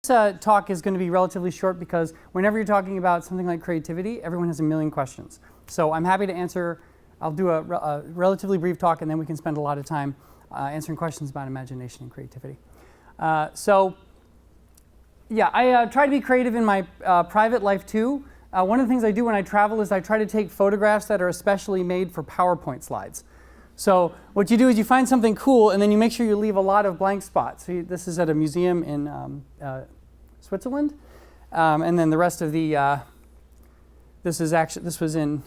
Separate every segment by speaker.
Speaker 1: This talk is going to be relatively short because whenever you're talking about something like creativity, everyone has a million questions. So I'm happy to answer. I'll do a relatively brief talk, and then we can spend a lot of time answering questions about imagination and creativity. I try to be creative in my private life too. One of the things I do when I travel is I try to take photographs that are especially made for PowerPoint slides. So what you do is you find something cool, and then you make sure you leave a lot of blank spots. So this is at a museum in Switzerland, and then the rest of the this was in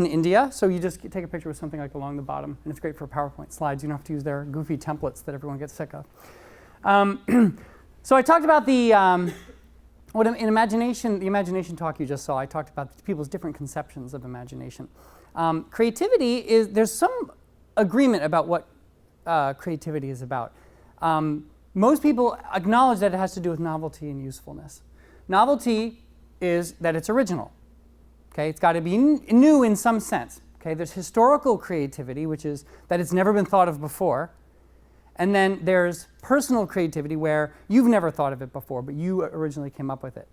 Speaker 1: India. So you just take a picture with something like along the bottom, and it's great for PowerPoint slides. You don't have to use their goofy templates that everyone gets sick of. So I talked about the imagination talk you just saw. I talked about people's different conceptions of imagination. Creativity is, there's some agreement about what creativity is about. Most people acknowledge that it has to do with novelty and usefulness. Novelty is that it's original. Okay, it's got to be new in some sense. Okay, there's historical creativity, which is that it's never been thought of before. And then there's personal creativity, where you've never thought of it before, but you originally came up with it.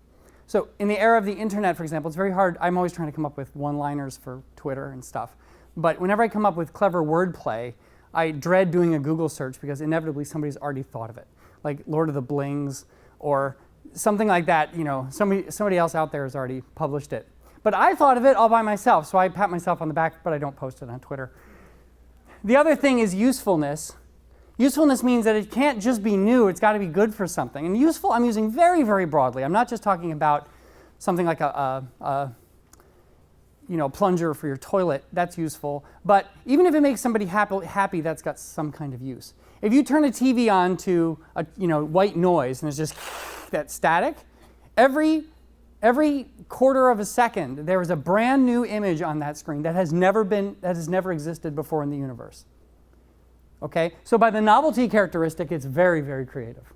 Speaker 1: So in the era of the internet, for example, it's very hard. I'm always trying to come up with one-liners for Twitter and stuff. But whenever I come up with clever wordplay, I dread doing a Google search because inevitably somebody's already thought of it. Like Lord of the Blings or something like that. You know, somebody else out there has already published it. But I thought of it all by myself, so I pat myself on the back, but I don't post it on Twitter. The other thing is usefulness. Usefulness means that it can't just be new, it's got to be good for something. And useful, I'm using very, very broadly. I'm not just talking about something like a plunger for your toilet. That's useful. But even if it makes somebody happy, that's got some kind of use. If you turn a TV on to white noise and it's just that static, every quarter of a second there is a brand new image on that screen that has never existed before in the universe. Okay, so by the novelty characteristic, it's very, very creative.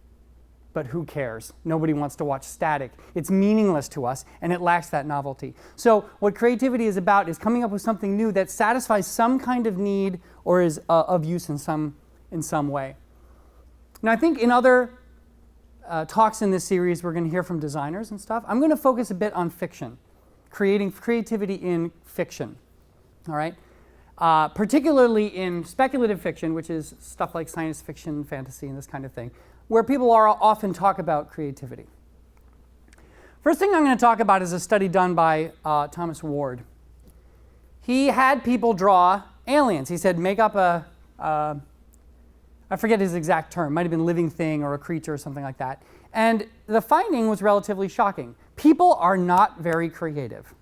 Speaker 1: But who cares? Nobody wants to watch static. It's meaningless to us, and it lacks that novelty. So what creativity is about is coming up with something new that satisfies some kind of need or is of use in some way. Now, I think in other talks in this series, we're going to hear from designers and stuff. I'm going to focus a bit on fiction, creativity in fiction. All right. Particularly in speculative fiction, which is stuff like science fiction, fantasy, and this kind of thing, where people often talk about creativity. First thing I'm going to talk about is a study done by Thomas Ward. He had people draw aliens. He said, make up I forget his exact term, might have been living thing or a creature or something like that. And the finding was relatively shocking. People are not very creative.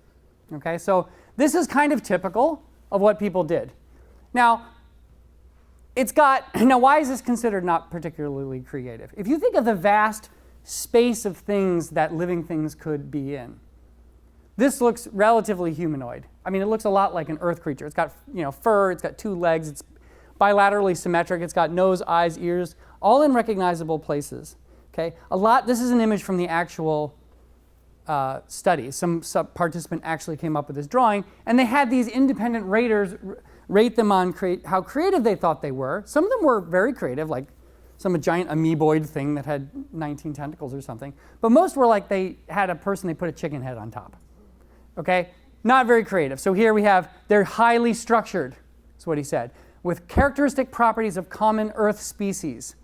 Speaker 1: Okay, so this is kind of typical of what people did. Now, why is this considered not particularly creative? If you think of the vast space of things that living things could be in, this looks relatively humanoid. I mean, it looks a lot like an earth creature. It's got fur, it's got two legs, it's bilaterally symmetric, it's got nose, eyes, ears, all in recognizable places. Okay, this is an image from the actual study. Some participant actually came up with this drawing, and they had these independent raters rate them on how creative they thought they were. Some of them were very creative, like some giant amoeboid thing that had 19 tentacles or something. But most were like they had a person, they put a chicken head on top. Okay, not very creative. So here we have, they're highly structured, is what he said, with characteristic properties of common Earth species.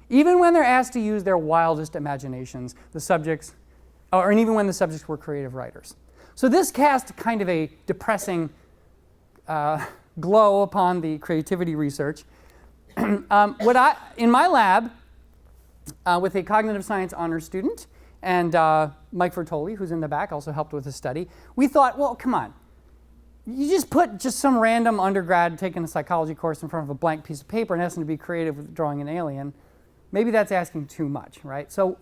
Speaker 1: Even when they're asked to use their wildest imaginations, and even when the subjects were creative writers. So this cast kind of a depressing glow upon the creativity research. In my lab, with a cognitive science honors student, and Mike Vertoli, who's in the back, also helped with the study, we thought, well, come on. You just put some random undergrad taking a psychology course in front of a blank piece of paper and ask them to be creative with drawing an alien. Maybe that's asking too much, right? So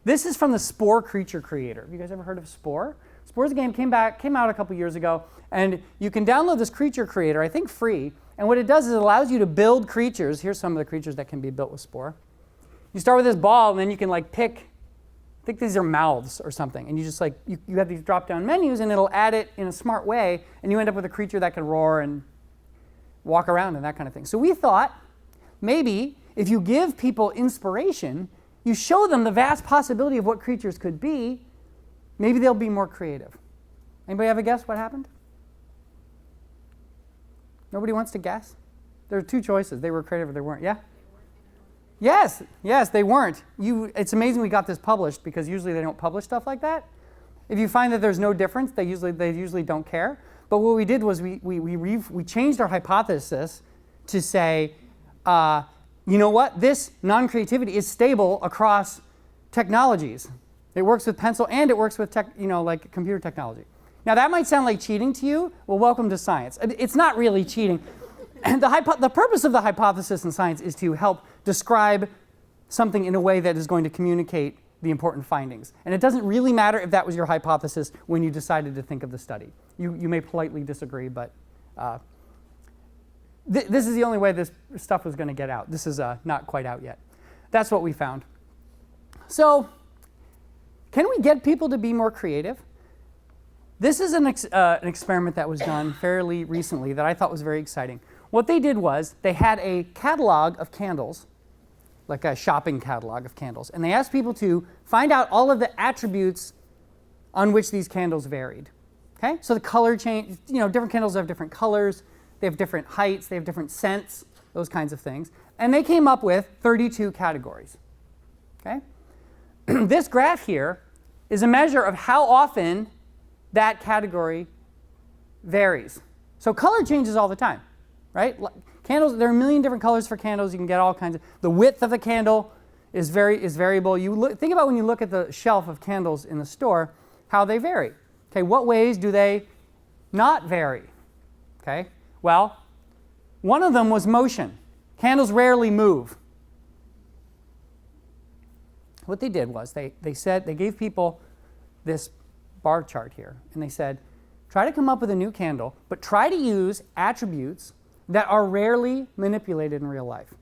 Speaker 1: this is from the Spore Creature Creator. Have you guys ever heard of Spore? Spore's a game came out a couple years ago, and you can download this creature creator, I think free, and what it does is it allows you to build creatures. Here's some of the creatures that can be built with Spore. You start with this ball, and then you can pick, I think these are mouths or something, and you just you have these drop-down menus, and it'll add it in a smart way, and you end up with a creature that can roar and walk around and that kind of thing. So we thought, maybe if you give people inspiration, you show them the vast possibility of what creatures could be, maybe they'll be more creative. Anybody have a guess what happened? Nobody wants to guess? There are two choices. They were creative or they weren't. Yeah? Yes, they weren't. It's amazing we got this published because usually they don't publish stuff like that. If you find that there's no difference, they usually don't care. But what we did was we changed our hypothesis to say, you know what? This non-creativity is stable across technologies. It works with pencil and it works with like computer technology. Now that might sound like cheating to you. Well, welcome to science. It's not really cheating. And the purpose of the hypothesis in science is to help describe something in a way that is going to communicate the important findings. And it doesn't really matter if that was your hypothesis when you decided to think of the study. You may politely disagree, but this is the only way this stuff was going to get out. This is not quite out yet. That's what we found. So, can we get people to be more creative? This is an experiment that was done fairly recently that I thought was very exciting. What they did was they had a catalog of candles, like a shopping catalog of candles, and they asked people to find out all of the attributes on which these candles varied. Okay? So the color change, different candles have different colors, they have different heights, they have different scents, those kinds of things. And they came up with 32 categories. Okay? This graph here is a measure of how often that category varies. So color changes all the time, right? Candles, there are a million different colors for candles. You can get all kinds of. The width of a candle is variable. Think about when you look at the shelf of candles in the store, how they vary. Okay, what ways do they not vary? Okay, well, one of them was motion. Candles rarely move. What they did was they gave people this bar chart here, and they said, try to come up with a new candle, but try to use attributes that are rarely manipulated in real life.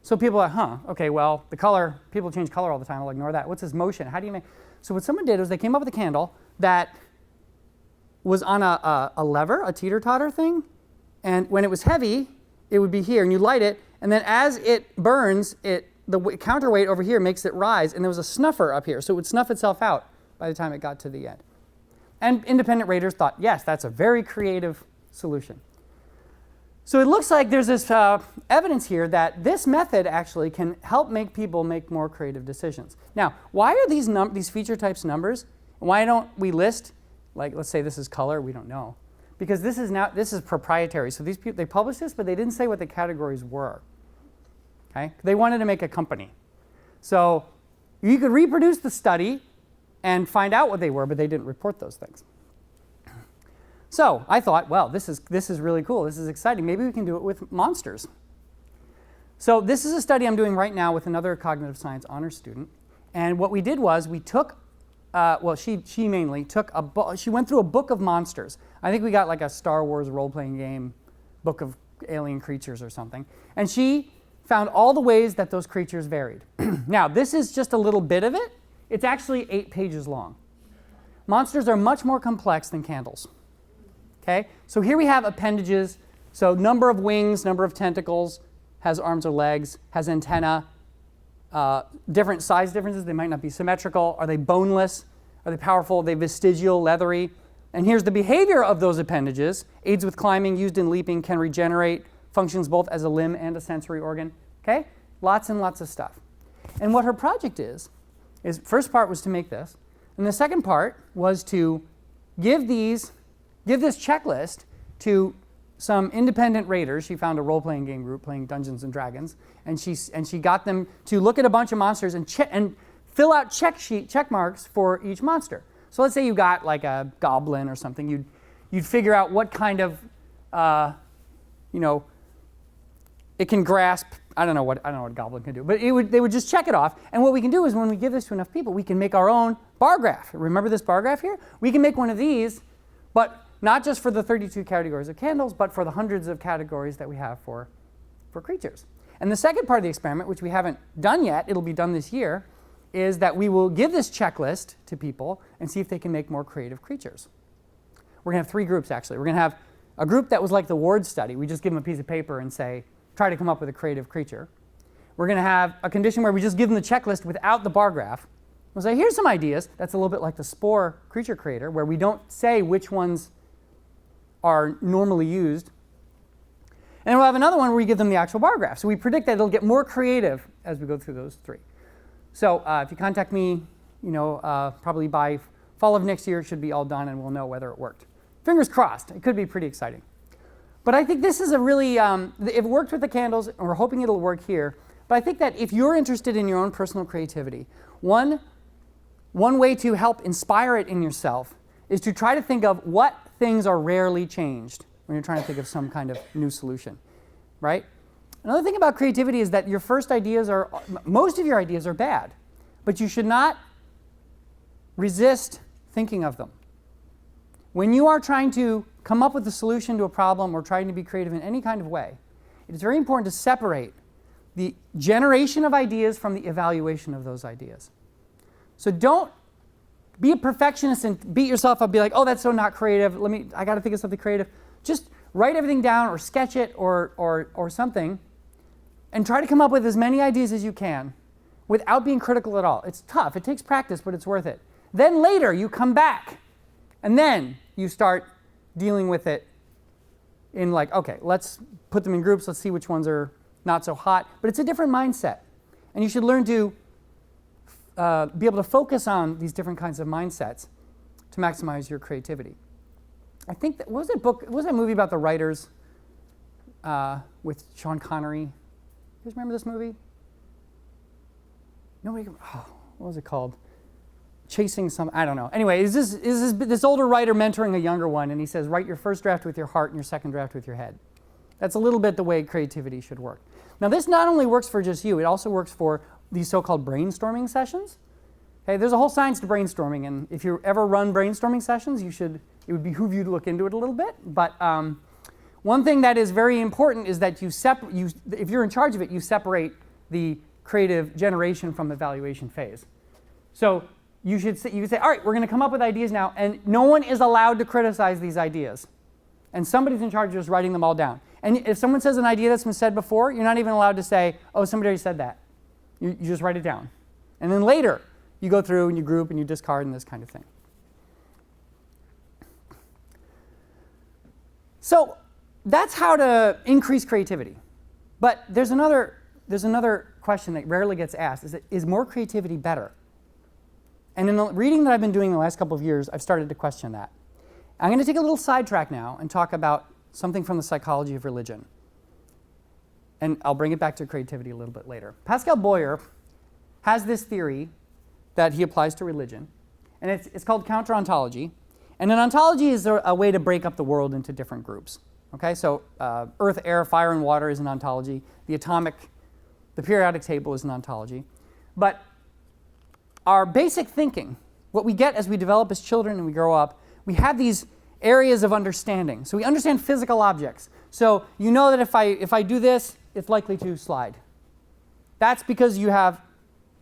Speaker 1: So people are, okay, well, the color, people change color all the time, I'll ignore that. What's this motion? How do you make? So what someone did was they came up with a candle that was on a lever, a teeter-totter thing, and when it was heavy, it would be here, and you light it, and then as it burns, the counterweight over here makes it rise, and there was a snuffer up here, so it would snuff itself out by the time it got to the end. And independent raters thought, yes, that's a very creative solution. So it looks like there's this evidence here that this method actually can help make people make more creative decisions. Now, why are these feature types numbers? Why don't we list, like, let's say this is color, we don't know. Because this is proprietary. So these people, they published this, but they didn't say what the categories were. Okay? They wanted to make a company. So you could reproduce the study and find out what they were, but they didn't report those things. So I thought, well, this is really cool. This is exciting. Maybe we can do it with monsters. So this is a study I'm doing right now with another cognitive science honors student. And what we did was we took, she mainly took she went through a book of monsters. I think we got like a Star Wars role-playing game book of alien creatures or something. And she found all the ways that those creatures varied. Now, this is just a little bit of it. It's actually 8 pages long. Monsters are much more complex than candles. Okay? So here we have appendages. So number of wings, number of tentacles, has arms or legs, has antenna, different size differences. They might not be symmetrical. Are they boneless? Are they powerful? Are they vestigial, leathery? And here's the behavior of those appendages. Aids with climbing, used in leaping, can regenerate, functions both as a limb and a sensory organ. Okay? Lots and lots of stuff. And what her project is first part was to make this. And the second part was to give this checklist to some independent raters. She found a role-playing game group playing Dungeons and Dragons, and she got them to look at a bunch of monsters and fill out check marks for each monster. So let's say you got like a goblin or something. You'd figure out what kind of it can grasp. I don't know what a goblin can do, but they would just check it off. And what we can do is when we give this to enough people, we can make our own bar graph. Remember this bar graph here? We can make one of these, but not just for the 32 categories of candles, but for the hundreds of categories that we have for creatures. And the second part of the experiment, which we haven't done yet, it'll be done this year, is that we will give this checklist to people and see if they can make more creative creatures. We're going to have 3 groups, actually. We're going to have a group that was like the Ward study. We just give them a piece of paper and say, try to come up with a creative creature. we're going to have a condition where we just give them the checklist without the bar graph. We'll say, here's some ideas. That's a little bit like the spore creature creator, where we don't say which ones are normally used. And then we'll have another one where we give them the actual bar graph. So we predict that it'll get more creative as we go through those three. So if you contact me, probably by fall of next year, it should be all done, and we'll know whether it worked. Fingers crossed. It could be pretty exciting. But I think this is a really, it worked with the candles, and we're hoping it'll work here. But I think that if you're interested in your own personal creativity, one way to help inspire it in yourself is to try to think of what things are rarely changed when you're trying to think of some kind of new solution, right? Another thing about creativity is that most of your ideas are bad, but you should not resist thinking of them. When you are trying to come up with a solution to a problem or trying to be creative in any kind of way, it is very important to separate the generation of ideas from the evaluation of those ideas. So don't be a perfectionist and beat yourself up, be like, oh, that's so not creative. I got to think of something creative. Just write everything down or sketch it or something and try to come up with as many ideas as you can without being critical at all. It's tough. It takes practice, but it's worth it. Then later, you come back and then you start dealing with it in like, okay, let's put them in groups. Let's see which ones are not so hot. But it's a different mindset. And you should learn to be able to focus on these different kinds of mindsets to maximize your creativity. I think what was that movie about the writers with Sean Connery? You guys remember this movie? Nobody. What was it called? Chasing some. I don't know. Anyway, is this older writer mentoring a younger one, and he says, write your first draft with your heart and your second draft with your head. That's a little bit the way creativity should work. Now, this not only works for just you; it also works for these so-called brainstorming sessions. Okay, there's a whole science to brainstorming, and if you ever run brainstorming sessions, it would behoove you to look into it a little bit. But one thing that is very important is that if you're in charge of it, you separate the creative generation from evaluation phase. So you could say, all right, we're going to come up with ideas now, and no one is allowed to criticize these ideas. And somebody's in charge of just writing them all down. And if someone says an idea that's been said before, you're not even allowed to say, oh, somebody already said that. You just write it down. And then later, you go through and you group and you discard and this kind of thing. So that's how to increase creativity. But there's another question that rarely gets asked, is more creativity better? And in the reading that I've been doing the last couple of years, I've started to question that. I'm going to take a little sidetrack now and talk about something from the psychology of religion. And I'll bring it back to creativity a little bit later. Pascal Boyer has this theory that he applies to religion, and it's called counter-ontology. And an ontology is a way to break up the world into different groups. Okay, so earth, air, fire, and water is an ontology. The periodic table is an ontology. But our basic thinking, what we get as we develop as children and we grow up, we have these areas of understanding. So we understand physical objects. So you know that if I do this, it's likely to slide. That's because you have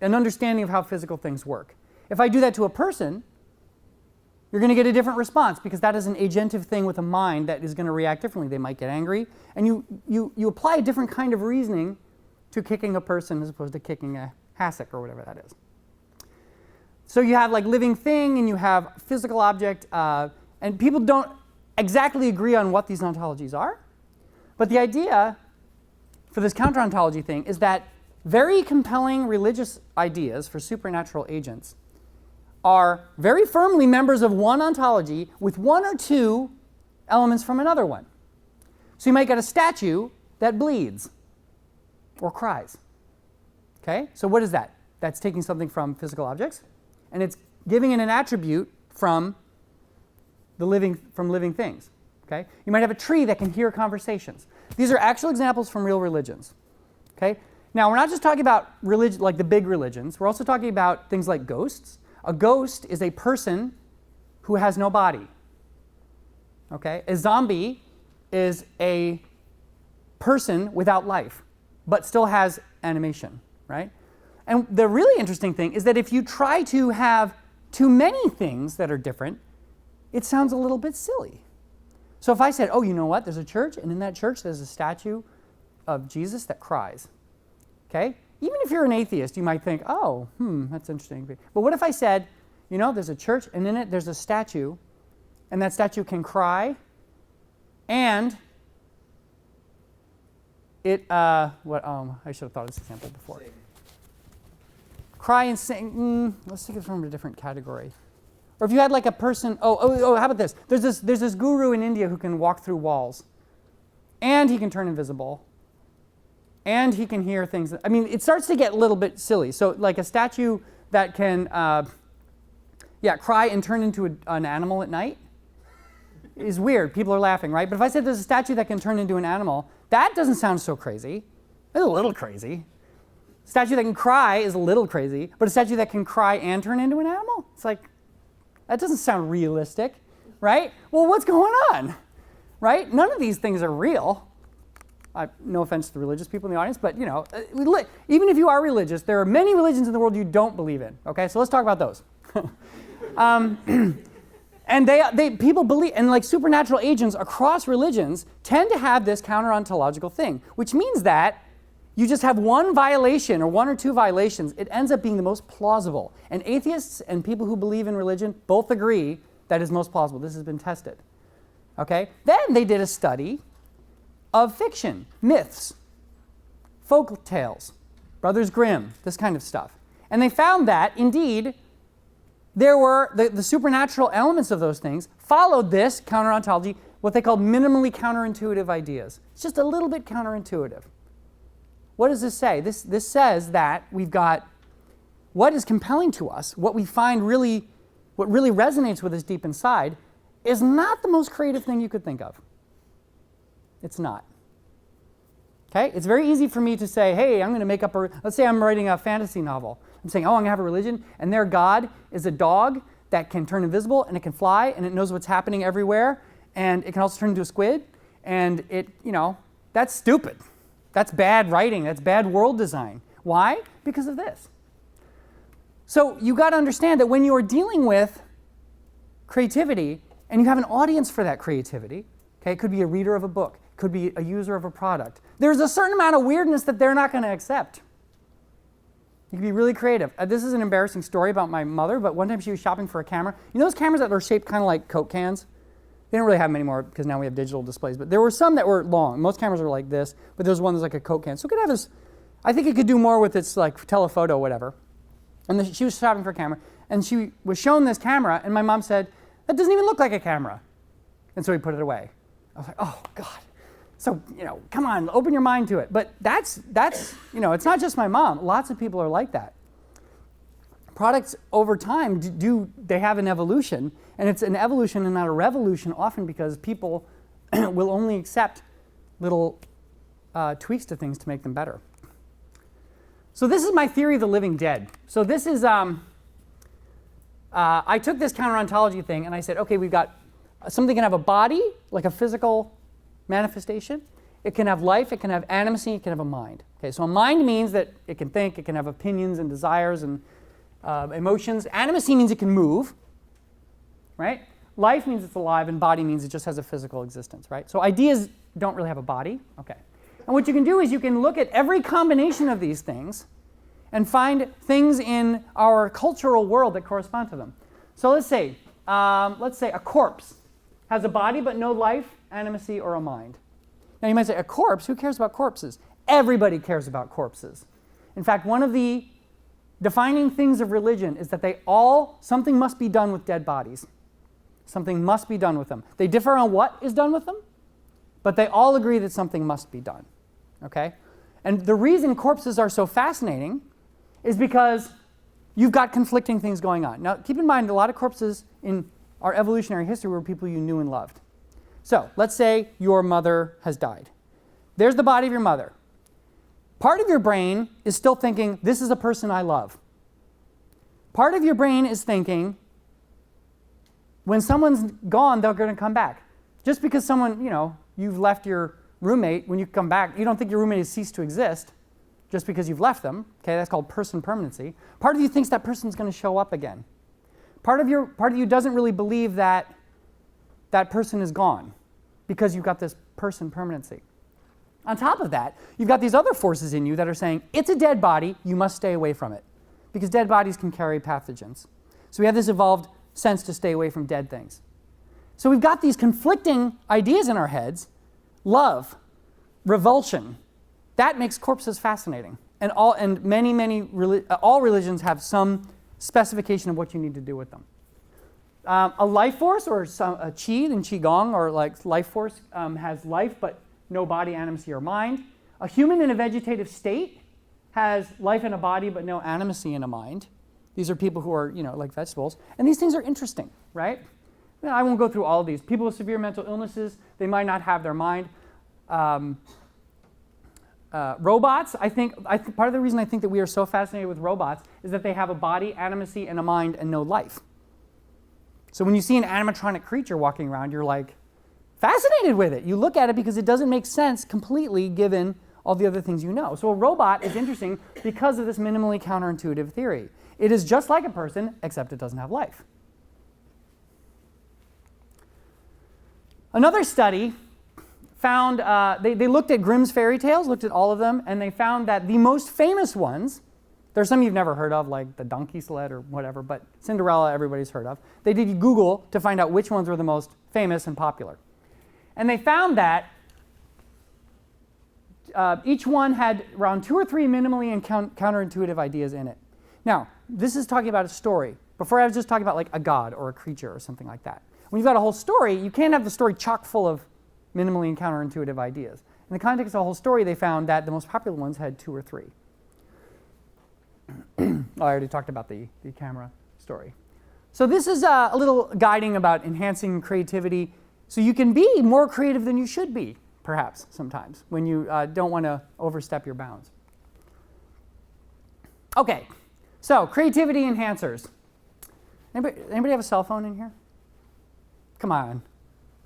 Speaker 1: an understanding of how physical things work. If I do that to a person, you're going to get a different response because that is an agentive thing with a mind that is going to react differently. They might get angry, and you apply a different kind of reasoning to kicking a person as opposed to kicking a hassock or whatever that is. So you have like living thing and you have physical object, and people don't exactly agree on what these ontologies are. But the idea for this counter-ontology thing is that very compelling religious ideas for supernatural agents are very firmly members of one ontology with one or two elements from another one. So you might get a statue that bleeds or cries. Okay? So what is that? That's taking something from physical objects, and it's giving it an attribute from living things. Okay? You might have a tree that can hear conversations. These are actual examples from real religions. Okay? Now, we're not just talking about religion, like the big religions. We're also talking about things like ghosts. A ghost is a person who has no body. Okay? A zombie is a person without life, but still has animation, right? And the really interesting thing is that if you try to have too many things that are different, it sounds a little bit silly. So if I said, oh, you know what? There's a church, and in that church there's a statue of Jesus that cries. Okay? Even if you're an atheist, you might think, oh, that's interesting. But what if I said, there's a church, and in it there's a statue, and that statue can cry, and it, I should have thought of this example before.
Speaker 2: Sing.
Speaker 1: Cry and sing, let's take it from a different category. Or if you had like a person, how about this? There's this guru in India who can walk through walls, and he can turn invisible, and he can hear things. I mean, it starts to get a little bit silly. So like a statue that can, cry and turn into an animal at night is weird. People are laughing, right? But if I said there's a statue that can turn into an animal, that doesn't sound so crazy. It's a little crazy. A statue that can cry is a little crazy, but a statue that can cry and turn into an animal? It's like, that doesn't sound realistic, right? Well, what's going on, right? None of these things are real. No offense to the religious people in the audience, but even if you are religious, there are many religions in the world you don't believe in. Okay, so let's talk about those. And people believe, and like supernatural agents across religions tend to have this counter-ontological thing, which means that you just have one violation or one or two violations. It ends up being the most plausible. And atheists and people who believe in religion both agree that is most plausible. This has been tested. Okay? Then they did a study of fiction, myths, folk tales, Brothers Grimm, this kind of stuff. And they found that, indeed, there were the supernatural elements of those things followed this counter-ontology, what they called minimally counterintuitive ideas. It's just a little bit counterintuitive. What does this say? This says that we've got what is compelling to us, what we find what really resonates with us deep inside, is not the most creative thing you could think of. It's not. Okay? It's very easy for me to say, hey, I'm going to make up let's say I'm writing a fantasy novel. I'm saying, I'm going to have a religion, and their God is a dog that can turn invisible, and it can fly, and it knows what's happening everywhere, and it can also turn into a squid, and that's stupid. That's bad writing. That's bad world design. Why? Because of this. So you got to understand that when you are dealing with creativity, and you have an audience for that creativity, okay, it could be a reader of a book, it could be a user of a product, there's a certain amount of weirdness that they're not going to accept. You can be really creative. This is an embarrassing story about my mother, but one time she was shopping for a camera. You know those cameras that are shaped kind of like Coke cans? They don't really have them anymore because now we have digital displays, but there were some that were long. Most cameras are like this, but there's one that's like a Coke can. So it could have this, I think it could do more with its like telephoto, whatever. And she was shopping for a camera, and she was shown this camera, and my mom said, that doesn't even look like a camera. And so we put it away. I was like, oh, God. So, come on, open your mind to it. But that's it's not just my mom. Lots of people are like that. Products over time, they have an evolution, and it's an evolution and not a revolution, often because people will only accept little tweaks to things to make them better. So this is my theory of the living dead. So this is, I took this counter-ontology thing, and I said, okay, we've got something can have a body, like a physical manifestation. It can have life, it can have animacy, it can have a mind. Okay, so a mind means that it can think, it can have opinions and desires and emotions. Animacy means it can move, right? Life means it's alive, and body means it just has a physical existence, right? So ideas don't really have a body. Okay. And what you can do is you can look at every combination of these things and find things in our cultural world that correspond to them. So let's say a corpse has a body but no life, animacy, or a mind. Now you might say, a corpse? Who cares about corpses? Everybody cares about corpses. In fact, one of the defining things of religion is that something must be done with dead bodies. Something must be done with them. They differ on what is done with them, but they all agree that something must be done. Okay? And the reason corpses are so fascinating is because you've got conflicting things going on. Now, keep in mind, a lot of corpses in our evolutionary history were people you knew and loved. So, let's say your mother has died. There's the body of your mother. Part of your brain is still thinking, this is a person I love. Part of your brain is thinking, when someone's gone, they're going to come back. Just because someone, you've left your roommate, when you come back, you don't think your roommate has ceased to exist just because you've left them. Okay, that's called person permanency. Part of you thinks that person's going to show up again. Part of you doesn't really believe that that person is gone because you've got this person permanency. On top of that, you've got these other forces in you that are saying, it's a dead body, you must stay away from it, because dead bodies can carry pathogens. So we have this evolved sense to stay away from dead things. So we've got these conflicting ideas in our heads: love, revulsion. That makes corpses fascinating. And all religions have some specification of what you need to do with them. A life force, or a qi in qigong, or like life force, has life but no body, animacy, or mind. A human in a vegetative state has life in a body but no animacy in a mind. These are people who are, like vegetables. And these things are interesting, right? I won't go through all of these. People with severe mental illnesses, they might not have their mind. Robots, I think part of the reason I think that we are so fascinated with robots is that they have a body, animacy, and a mind, and no life. So when you see an animatronic creature walking around, you're like fascinated with it. You look at it because it doesn't make sense completely given all the other things you know. So a robot is interesting because of this minimally counterintuitive theory. It is just like a person, except it doesn't have life. Another study found, they looked at Grimm's fairy tales, looked at all of them, and they found that the most famous ones, there's some you've never heard of, like the donkey sled or whatever, but Cinderella everybody's heard of. They did Google to find out which ones were the most famous and popular. And they found that each one had around 2 or 3 minimally and counterintuitive ideas in it. Now, this is talking about a story. Before I was just talking about like a god or a creature or something like that. When you've got a whole story, you can't have the story chock full of minimally and counterintuitive ideas. In the context of the whole story, they found that the most popular ones had 2 or 3. I already talked about the camera story. So this is a little guiding about enhancing creativity. So you can be more creative than you should be, perhaps, sometimes, when you don't want to overstep your bounds. Okay, so creativity enhancers. Anybody have a cell phone in here? Come on.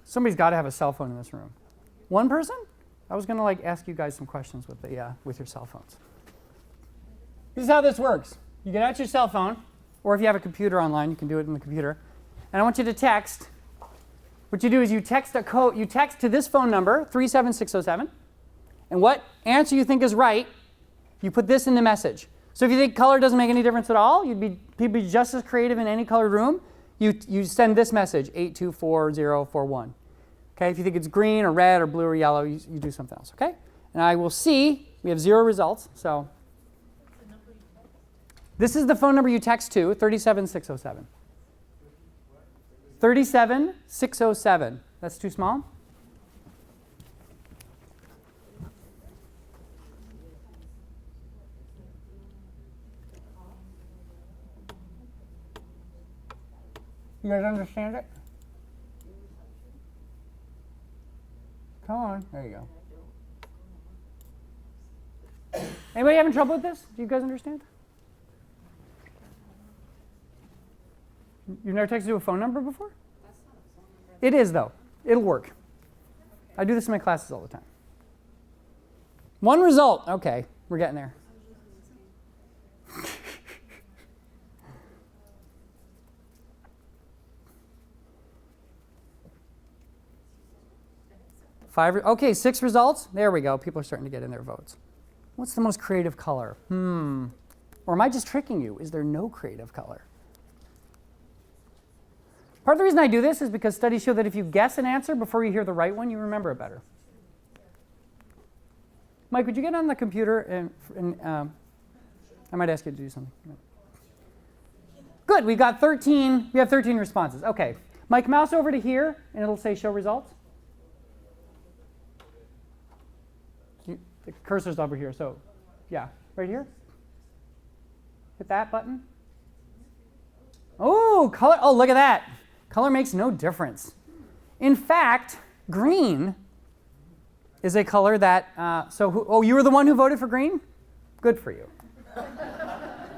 Speaker 1: Somebody's got to have a cell phone in this room. One person? I was going to ask you guys some questions with your cell phones. This is how this works. You get out your cell phone, or if you have a computer online, you can do it in the computer. And I want you to text. What you do is you text a code. You text to this phone number, 37607, and what answer you think is right, you put this in the message. So if you think color doesn't make any difference at all, you'd be just as creative in any colored room. You send this message, 824041. Okay, if you think it's green or red or blue or yellow, you do something else. Okay, and I will see. We have 0 results. So this is the phone number you text to, 37607. 37607. That's too small? You guys understand it? Come on. There you go. Anybody having trouble with this? Do you guys understand? You've never texted to a phone number before? It is, though. It'll work. I do this in my classes all the time. 1 result. Okay, we're getting there. Okay, 6 results. There we go. People are starting to get in their votes. What's the most creative color? Or am I just tricking you? Is there no creative color? Part of the reason I do this is because studies show that if you guess an answer before you hear the right one, you remember it better. Mike, would you get on the computer and I might ask you to do something. Good. We have 13 responses. Okay. Mike, mouse over to here, and it'll say show results. The cursor's over here, so yeah, right here. Hit that button. Oh, color. Oh, look at that. Color makes no difference. In fact, green is a color that, you were the one who voted for green? Good for you.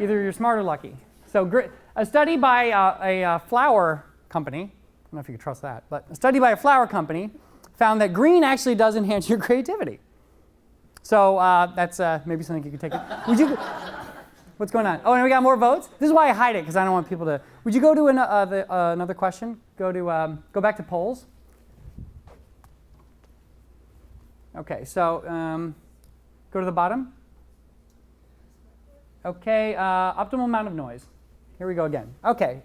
Speaker 1: Either you're smart or lucky. So a study by a flower company, I don't know if you can trust that, but a study by a flower company found that green actually does enhance your creativity. So that's maybe something you could take. What's going on? Oh, and we got more votes? This is why I hide it, because I don't want people to. Would you go to another question? Go back to polls. Okay, so go to the bottom. Okay, optimal amount of noise. Here we go again. Okay,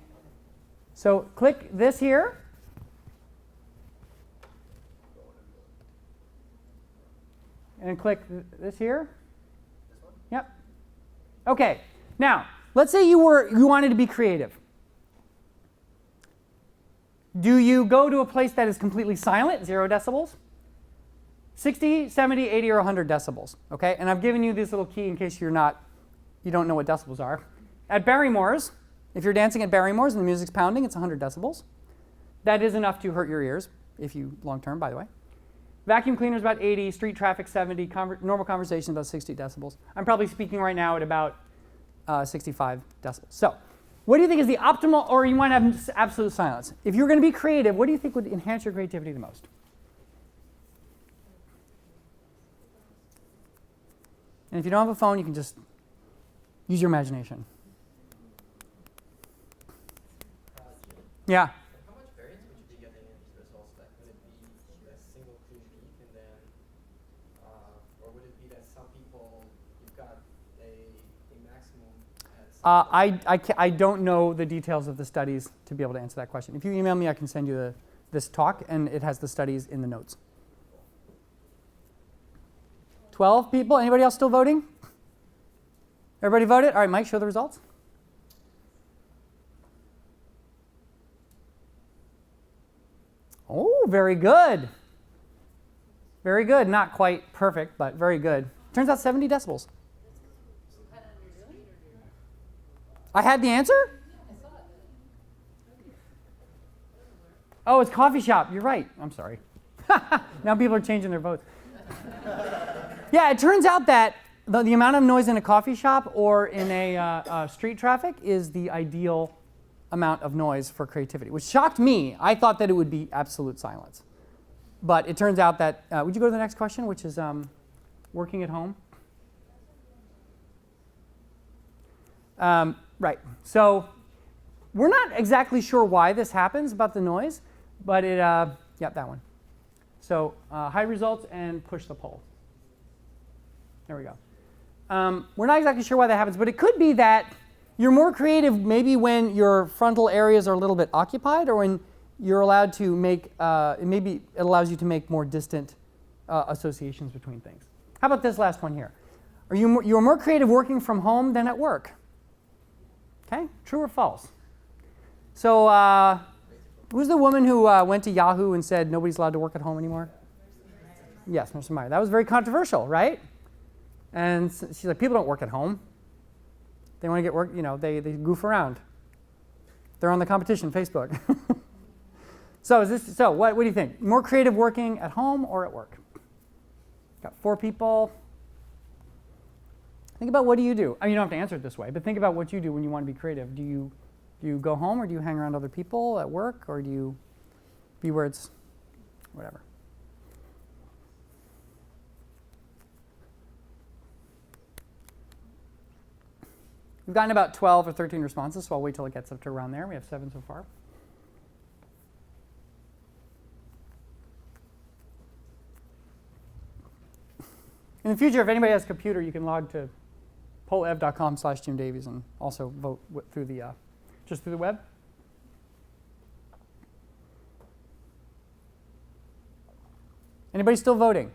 Speaker 1: so click this here. And click this here.
Speaker 2: This one?
Speaker 1: Yep. Okay, now, let's say you wanted to be creative. Do you go to a place that is completely silent, 0 decibels? 60, 70, 80, or 100 decibels, okay? And I've given you this little key in case you don't know what decibels are. At Barrymore's, if you're dancing at Barrymore's and the music's pounding, it's 100 decibels. That is enough to hurt your ears, if you long term, by the way. Vacuum cleaner's about 80, street traffic 70, normal conversation about 60 decibels. I'm probably speaking right now at about 65 decibels. So, what do you think is the optimal, or you want to have absolute silence? If you're going to be creative, what do you think would enhance your creativity the most? And if you don't have a phone, you can just use your imagination. Yeah?
Speaker 2: How much variance would you be getting in these results? Like, would it be a single clean peak, and then, or would it be that some people, you've got a maximum
Speaker 1: I don't know the details of the studies to be able to answer that question. If you email me, I can send you this talk, and it has the studies in the notes. 12 people. Anybody else still voting? Everybody voted? All right, Mike, show the results. Oh, very good. Very good. Not quite perfect, but very good. Turns out 70 decibels. I had the answer? Oh, it's coffee shop. You're right. I'm sorry. Now people are changing their votes. Yeah, it turns out that the amount of noise in a coffee shop or in a street traffic is the ideal amount of noise for creativity, which shocked me. I thought that it would be absolute silence. But it turns out that, would you go to the next question, which is working at home? Right. So we're not exactly sure why this happens about the noise, but it, yeah, that one. So high results and push the poll. There we go. We're not exactly sure why that happens, but it could be that you're more creative maybe when your frontal areas are a little bit occupied, or when you're allowed to make, maybe it allows you to make more distant associations between things. How about this last one here? You're more creative working from home than at work? Okay, true or false? So who's the woman who went to Yahoo and said nobody's allowed to work at home anymore? Yes, Marissa Meyer. That was very controversial, right? And she's like, people don't work at home. They want to get work, they goof around. They're on the competition, Facebook. So what do you think? More creative working at home or at work? Got 4 people. Think about, what do you do? I mean, you don't have to answer it this way, but think about what you do when you want to be creative. Do you go home, or do you hang around other people at work, or do you be where it's whatever? We've gotten about 12 or 13 responses, so I'll wait till it gets up to around there. We have 7 so far. In the future, if anybody has a computer, you can log to pollev.com/Jim Davies and also vote through the just through the web. Anybody still voting?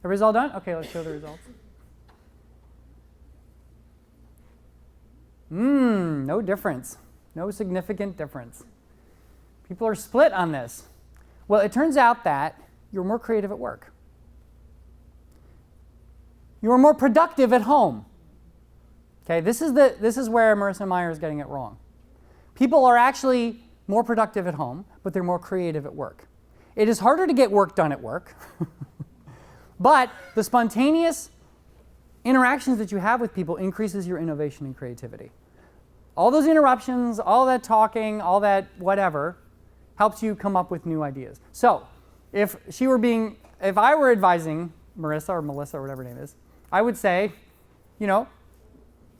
Speaker 1: Everybody's all done? Okay, let's show the results. No difference. No significant difference. People are split on this. Well, it turns out that you're more creative at work. You're more productive at home. Okay, this is where Marissa Meyer is getting it wrong. People are actually more productive at home, but they're more creative at work. It is harder to get work done at work, but the spontaneous interactions that you have with people increases your innovation and creativity. All those interruptions, all that talking, all that whatever, helps you come up with new ideas. So, if I were advising Marissa or Melissa or whatever her name is, I would say,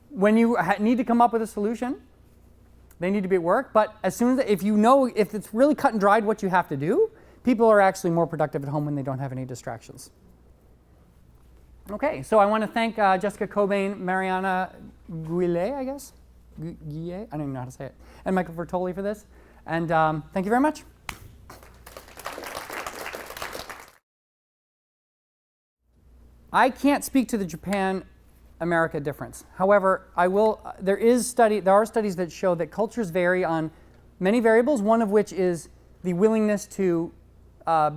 Speaker 1: when you need to come up with a solution, they need to be at work. But as soon as, if it's really cut and dried what you have to do, people are actually more productive at home when they don't have any distractions. Okay, so I want to thank Jessica Cobain, Mariana Guillet, I guess? Guillet? I don't even know how to say it. And Michael Vertoli for this. And thank you very much. I can't speak to the Japan-America difference. However, there are studies that show that cultures vary on many variables, one of which is the willingness to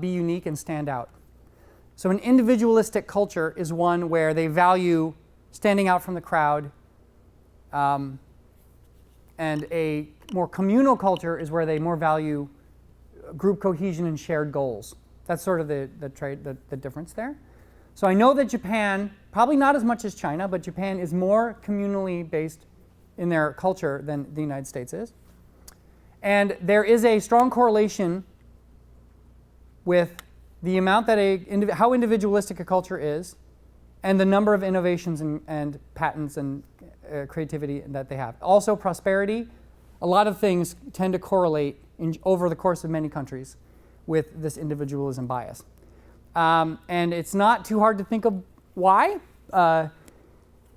Speaker 1: be unique and stand out. So an individualistic culture is one where they value standing out from the crowd, and a more communal culture is where they more value group cohesion and shared goals. That's sort of the difference there. So I know that Japan, probably not as much as China, but Japan is more communally based in their culture than the United States is. And there is a strong correlation with the amount that how individualistic a culture is and the number of innovations and patents and creativity that they have. Also prosperity. A lot of things tend to correlate over the course of many countries with this individualism bias. And it's not too hard to think of why. There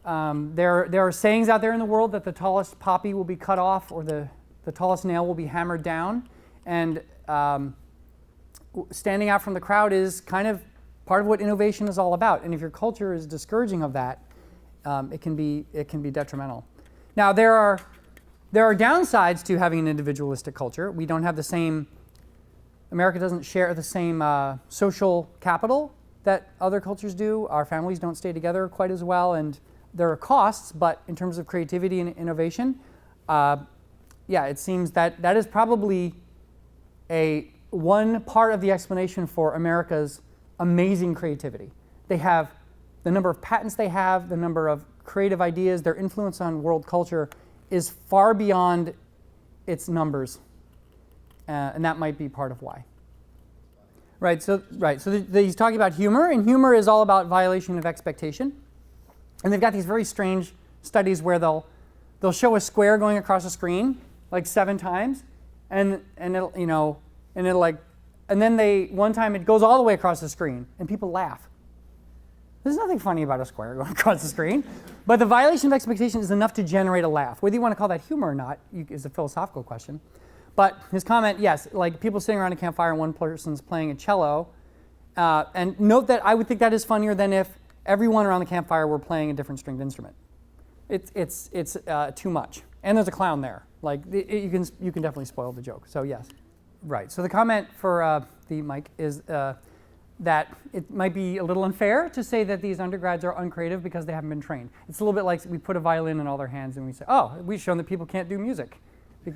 Speaker 1: are sayings out there in the world that the tallest poppy will be cut off or the tallest nail will be hammered down. And standing out from the crowd is kind of part of what innovation is all about. And if your culture is discouraging of that, it can be detrimental. Now there are downsides to having an individualistic culture. We don't have the same. America doesn't share the same social capital that other cultures do. Our families don't stay together quite as well, and there are costs, but in terms of creativity and innovation, it seems that is probably one part of the explanation for America's amazing creativity. They have the number of patents they have, the number of creative ideas, their influence on world culture is far beyond its numbers. And that might be part of why. Right. So he's talking about humor, and humor is all about violation of expectation. And they've got these very strange studies where they'll show a square going across a screen like 7 times, and it'll and then one time it goes all the way across the screen, and people laugh. There's nothing funny about a square going across the screen, but the violation of expectation is enough to generate a laugh. Whether you want to call that humor or not is a philosophical question. But his comment, yes, like people sitting around a campfire and one person's playing a cello. And note that I would think that is funnier than if everyone around the campfire were playing a different stringed instrument. It's too much. And there's a clown there. Like you can definitely spoil the joke. So yes, right. So the comment for the mic is that it might be a little unfair to say that these undergrads are uncreative because they haven't been trained. It's a little bit like we put a violin in all their hands and we say, oh, we've shown that people can't do music,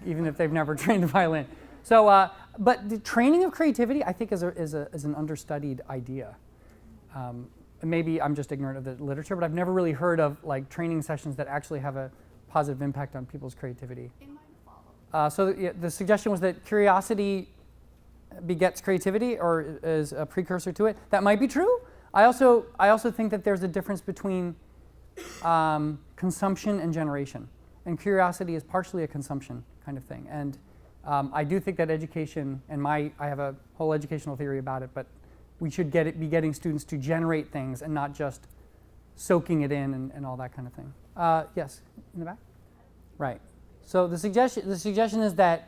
Speaker 1: even if they've never trained the violin. So, but the training of creativity, I think, is an understudied idea. Maybe I'm just ignorant of the literature, but I've never really heard of like training sessions that actually have a positive impact on people's creativity.
Speaker 3: It might follow.
Speaker 1: So the suggestion was that curiosity begets creativity, or is a precursor to it. That might be true. I also think that there's a difference between consumption and generation, and curiosity is partially a consumption kind of thing. And I do think that education, and I have a whole educational theory about it, but we should be getting students to generate things and not just soaking it in and all that kind of thing. Yes, in the back? Right. So the suggestion is that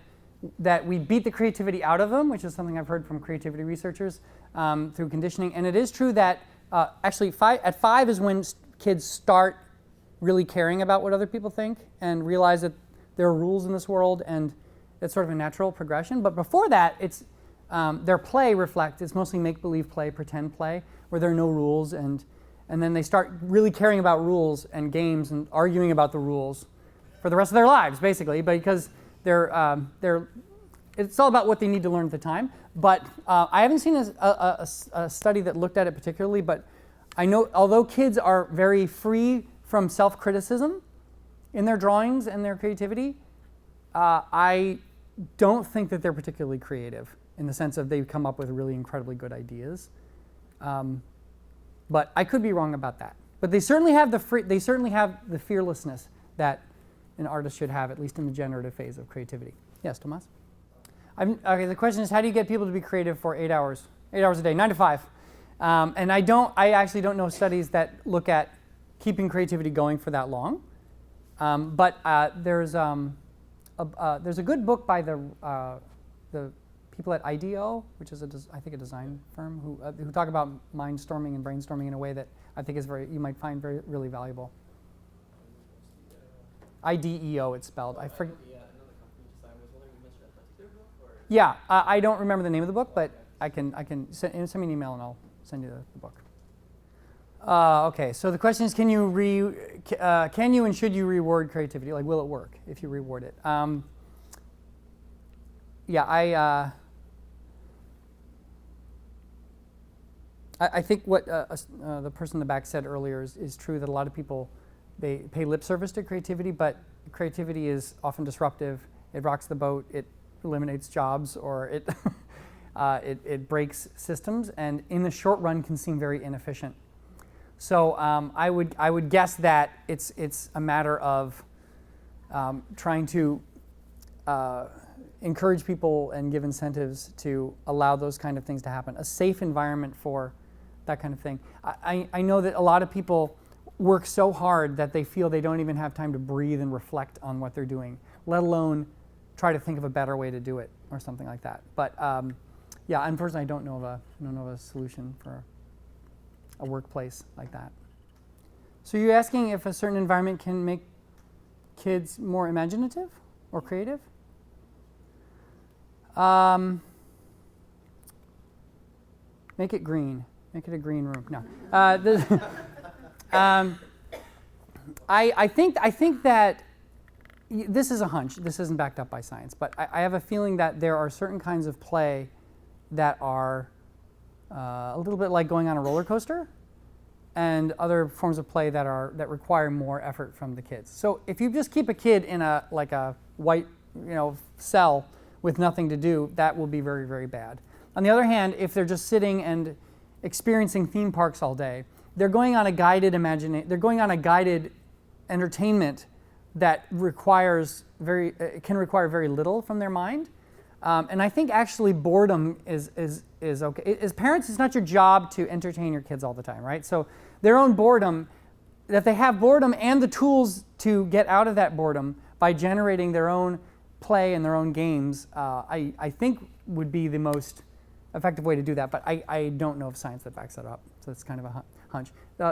Speaker 1: we beat the creativity out of them, which is something I've heard from creativity researchers through conditioning. And it is true that actually at 5 is when kids start really caring about what other people think and realize that there are rules in this world, and it's sort of a natural progression. But before that, it's their play it's mostly make-believe play, pretend play, where there are no rules, and then they start really caring about rules and games and arguing about the rules for the rest of their lives, basically, because it's all about what they need to learn at the time. But I haven't seen a study that looked at it particularly, but I know although kids are very free from self-criticism in their drawings and their creativity, I don't think that they're particularly creative in the sense of they come up with really incredibly good ideas. But I could be wrong about that. But they certainly have the fearlessness that an artist should have, at least in the generative phase of creativity. Yes, Tomas? Okay, the question is, how do you get people to be creative for 8 hours? 8 hours a day, 9 to 5. And I actually don't know studies that look at keeping creativity going for that long. But there's a good book by the people at IDEO, which is I think a design firm, who talk about mindstorming and brainstorming in a way that I think is you might find really valuable. IDEO, it's spelled. I forget.
Speaker 2: Another company design was wondering, you mentioned a particular book, or?
Speaker 1: Yeah, I don't remember the name of the book, but I can send me an email and I'll send you the book. Okay, so the question is, can you and should you reward creativity? Like, will it work if you reward it? Yeah, I think what the person in the back said earlier is true, that a lot of people, they pay lip service to creativity, but creativity is often disruptive. It rocks the boat. It eliminates jobs, or it it breaks systems, and in the short run can seem very inefficient. So I would guess that it's a matter of trying to encourage people and give incentives to allow those kind of things to happen. A safe environment for that kind of thing. I know that a lot of people work so hard that they feel they don't even have time to breathe and reflect on what they're doing, let alone try to think of a better way to do it or something like that. But yeah, unfortunately, I don't know of a solution for a workplace like that. So you're asking if a certain environment can make kids more imaginative or creative? Make it green. Make it a green room. No. I think that this is a hunch. This isn't backed up by science, but I have a feeling that there are certain kinds of play that are a little bit like going on a roller coaster, and other forms of play that require more effort from the kids. So if you just keep a kid in a white cell with nothing to do, that will be very, very bad. On the other hand, if they're just sitting and experiencing theme parks all day, they're going on a guided entertainment that can require very little from their mind. And I think actually boredom is okay. As parents, it's not your job to entertain your kids all the time, right? So their own boredom, that they have boredom and the tools to get out of that boredom by generating their own play and their own games, I think would be the most effective way to do that. But I don't know of science that backs that up. So it's kind of a hunch.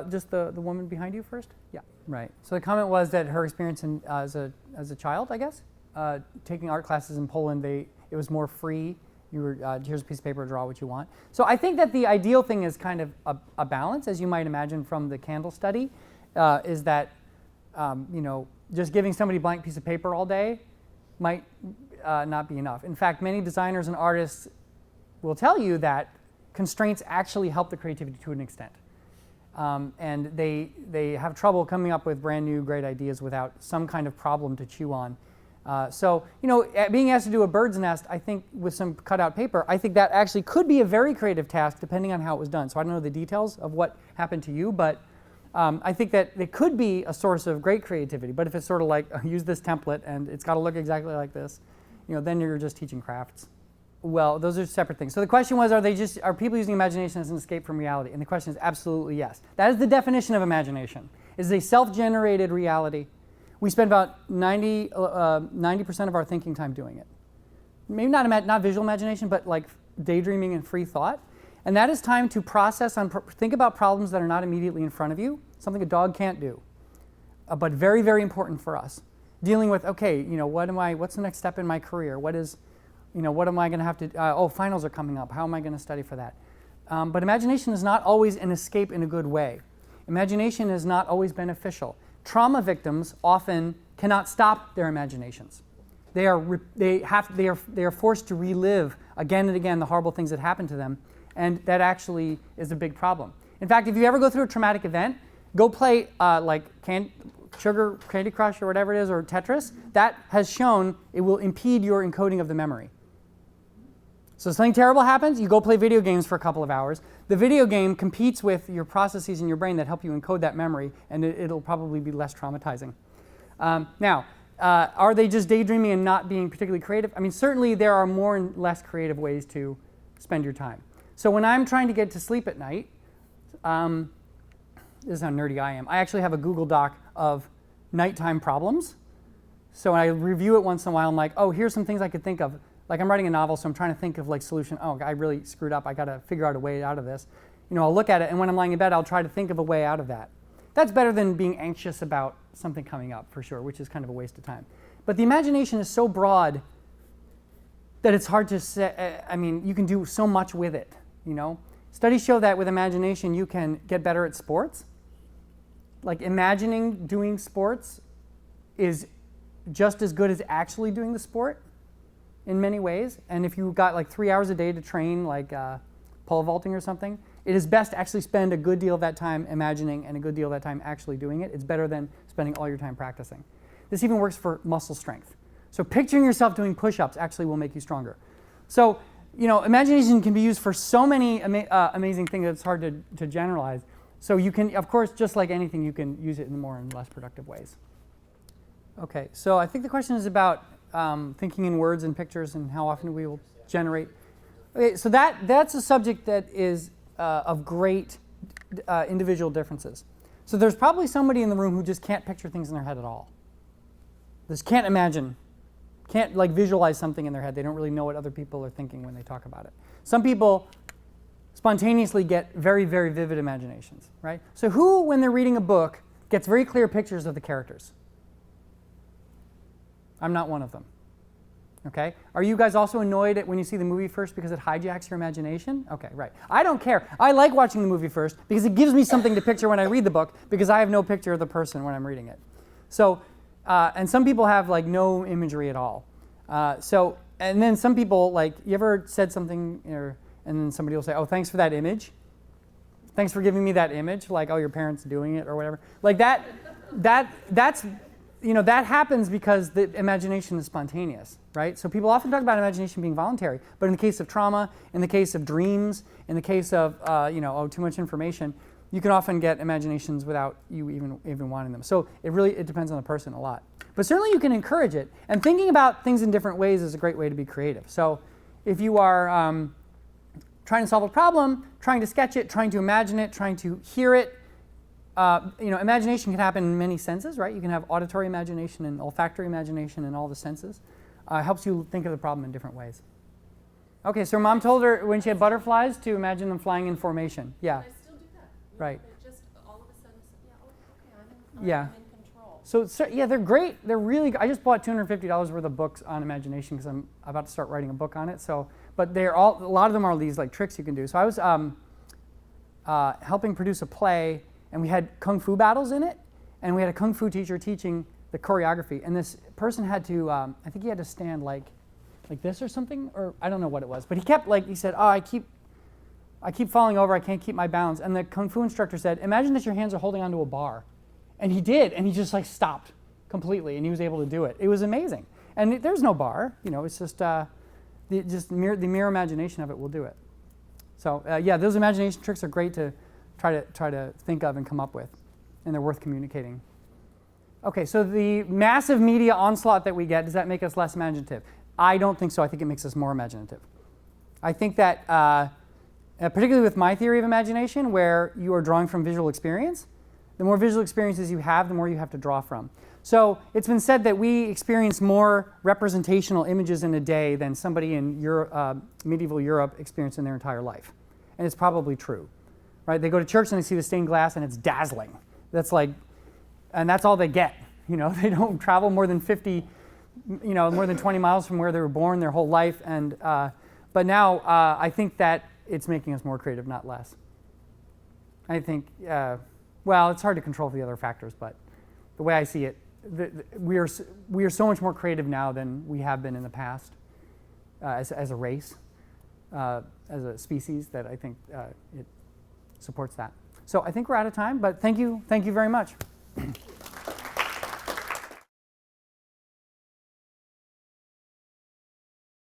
Speaker 1: Just the woman behind you first? Yeah, right. So the comment was that her experience as a child, I guess, taking art classes in Poland, it was more free. You were here's a piece of paper, draw what you want. So I think that the ideal thing is kind of a balance, as you might imagine from the candle study, is that just giving somebody a blank piece of paper all day might not be enough. In fact, many designers and artists will tell you that constraints actually help the creativity to an extent. And they have trouble coming up with brand new great ideas without some kind of problem to chew on. So being asked to do a bird's nest, I think with some cutout paper, I think that actually could be a very creative task depending on how it was done. So I don't know the details of what happened to you, but I think that it could be a source of great creativity. But if it's sort of like, use this template and it's got to look exactly like this, then you're just teaching crafts. Well, those are separate things. So the question was, are people using imagination as an escape from reality? And the question is absolutely yes. That is the definition of imagination. It is a self-generated reality. We spend about 90% of our thinking time doing it. Maybe not visual imagination, but like daydreaming and free thought. And that is time to process, think about problems that are not immediately in front of you, something a dog can't do, but very, very important for us. Dealing with, okay, what's the next step in my career? What am I going to have to, finals are coming up. How am I going to study for that? But imagination is not always an escape in a good way. Imagination is not always beneficial. Trauma victims often cannot stop their imaginations. They are forced to relive again and again the horrible things that happen to them, and that actually is a big problem. In fact, if you ever go through a traumatic event, go play Candy Crush or whatever it is, or Tetris. That has shown it will impede your encoding of the memory. So something terrible happens, you go play video games for a couple of hours. The video game competes with your processes in your brain that help you encode that memory, and it'll probably be less traumatizing. Now, Are they just daydreaming and not being particularly creative? I mean, certainly there are more and less creative ways to spend your time. So when I'm trying to get to sleep at night, this is how nerdy I am. I actually have a Google Doc of nighttime problems. So when I review it once in a while, I'm like, oh, here's some things I could think of. Like I'm writing a novel, so I'm trying to think of like solution. Oh, I really screwed up. I got to figure out a way out of this. I'll look at it, and when I'm lying in bed, I'll try to think of a way out of that. That's better than being anxious about something coming up, for sure, which is kind of a waste of time. But the imagination is so broad that it's hard to say. I mean, you can do so much with it, Studies show that with imagination, you can get better at sports. Like imagining doing sports is just as good as actually doing the sport in many ways. And if you got like 3 hours a day to train, like pole vaulting or something, it is best to actually spend a good deal of that time imagining and a good deal of that time actually doing it. It's better than spending all your time practicing. This even works for muscle strength. So picturing yourself doing push-ups actually will make you stronger. So, imagination can be used for so many amazing things that it's hard to generalize. So you can, of course, just like anything, you can use it in more and less productive ways. Okay, so I think the question is about thinking in words and pictures and how often we will generate. Okay, so that's a subject that is of great individual differences. So there's probably somebody in the room who just can't picture things in their head at all. Just can't imagine, can't like visualize something in their head. They don't really know what other people are thinking when they talk about it. Some people spontaneously get very, very vivid imaginations, right? So who, when they're reading a book, gets very clear pictures of the characters? I'm not one of them. Okay? Are you guys also annoyed when you see the movie first because it hijacks your imagination? Okay, right. I don't care. I like watching the movie first because it gives me something to picture when I read the book because I have no picture of the person when I'm reading it. So, and some people have like no imagery at all. And then some people, like, you ever said something and then somebody will say, oh, thanks for that image. Thanks for giving me that image. Like, oh, your parents doing it or whatever. Like that's that happens because the imagination is spontaneous, right? So people often talk about imagination being voluntary, but in the case of trauma, in the case of dreams, in the case of too much information, you can often get imaginations without you even wanting them. So it depends on the person a lot. But certainly you can encourage it, and thinking about things in different ways is a great way to be creative. So if you are trying to solve a problem, trying to sketch it, trying to imagine it, trying to hear it, imagination can happen in many senses, right? You can have auditory imagination and olfactory imagination in all the senses. Helps you think of the problem in different ways. Okay, so mom told her when she had butterflies to imagine them flying in formation. Yeah.
Speaker 3: I still do that.
Speaker 1: Right.
Speaker 3: It just all of a sudden, I'm in control.
Speaker 1: So yeah, they're great. They're really. I just bought $250 worth of books on imagination because I'm about to start writing a book on it. So, but a lot of them are these like tricks you can do. So I was helping produce a play. And we had kung fu battles in it, and we had a kung fu teacher teaching the choreography. And this person had to, I think he had to stand like this or something, or I don't know what it was. But he said, oh, I keep falling over, I can't keep my balance. And the kung fu instructor said, imagine that your hands are holding onto a bar. And he did, and he just like stopped completely, and he was able to do it. It was amazing. And there's no bar, it's just, the mere imagination of it will do it. So those imagination tricks are great to try to think of and come up with, and they're worth communicating. Okay, so the massive media onslaught that we get, does that make us less imaginative? I don't think so. I think it makes us more imaginative. I think that, particularly with my theory of imagination, where you are drawing from visual experience, the more visual experiences you have, the more you have to draw from. So it's been said that we experience more representational images in a day than somebody in medieval Europe experienced in their entire life. And it's probably true. Right? They go to church and they see the stained glass and it's dazzling. And that's all they get. They don't travel more than 20 miles from where they were born their whole life. And but now I think that it's making us more creative, not less. I think, it's hard to control the other factors, but the way I see it, we are so much more creative now than we have been in the past as a race, as a species, that I think it supports that. So I think we're out of time, but thank you very much.